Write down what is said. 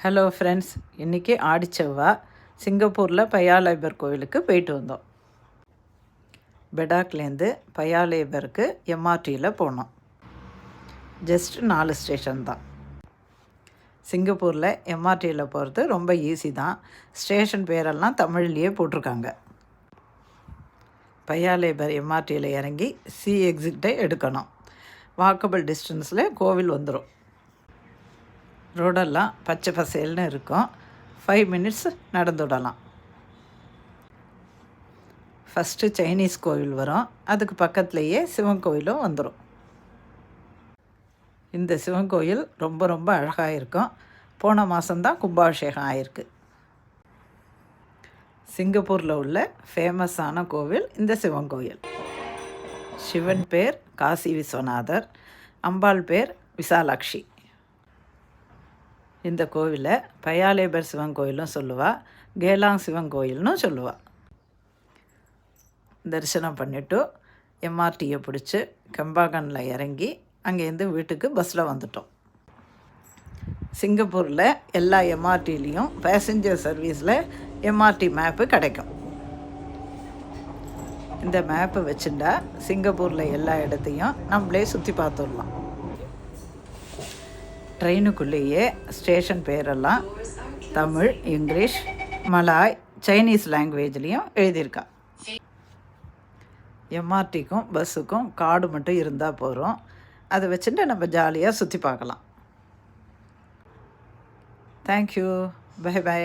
Hello friends, இன்றைக்கி ஆடிச்செவ்வாய் சிங்கப்பூரில் பயாலேபர் கோவிலுக்கு போயிட்டு வந்தோம். பெடாக்லேருந்து பயாலேபருக்கு எம்ஆர்டியில் போனோம். ஜஸ்ட் 4 ஸ்டேஷன் தான். சிங்கப்பூரில் எம்ஆர்டியில் போகிறது ரொம்ப ஈஸி தான். ஸ்டேஷன் பேரெல்லாம் தமிழ்லேயே போட்டிருக்காங்க. பயாலேபர் எம்ஆர்டியில் இறங்கி சி எக்ஸிட்டை எடுக்கணும். வாக்கபிள் டிஸ்டன்ஸில் கோவில் வந்துடும். ரோடெல்லாம் பச்சை பசேல்னு இருக்கும். 5 மினிட்ஸ் நடந்துவிடலாம். ஃபஸ்ட்டு சைனீஸ் கோவில் வரும். அதுக்கு பக்கத்துலேயே சிவன் கோவிலும் வந்துடும். இந்த சிவன் கோயில் ரொம்ப ரொம்ப அழகாக இருக்கும். போன மாதம்தான் கும்பாபிஷேகம் ஆயிருக்கு. சிங்கப்பூரில் உள்ள ஃபேமஸான கோவில் இந்த சிவன் கோயில். சிவன் பேர் காசி விஸ்வநாதர், அம்பாள் பேர் விசாலாட்சி. இந்த கோவிலை பயாலேபர் சிவன் கோயிலும் சொல்லுவாள், கேலாங் சிவன் கோயில்னு சொல்லுவாள். தரிசனம் பண்ணிவிட்டு எம்ஆர்டியை பிடிச்சி கெம்பாகனில் இறங்கி அங்கேருந்து வீட்டுக்கு பஸ்ஸில் வந்துட்டோம். சிங்கப்பூரில் எல்லா எம்ஆர்டிலையும் பேசஞ்சர் சர்வீஸில் எம்ஆர்டி மேப்பு கிடைக்கும். இந்த மேப்பை வச்சுட்டா சிங்கப்பூரில் எல்லா இடத்தையும் நம்மளே சுற்றி பார்த்துடலாம். ட்ரெயினுக்குள்ளேயே ஸ்டேஷன் பேரெல்லாம் தமிழ், இங்கிலீஷ், மலாய், சைனீஸ் லாங்குவேஜ்லேயும் எழுதியிருக்கா. எம்ஆர்டிக்கும் பஸ்ஸுக்கும் கார்டு மட்டும் இருந்தால் போகிறோம். அதை வச்சுட்டு நம்ம ஜாலியாக சுற்றி பார்க்கலாம். தேங்க்யூ. Bye by.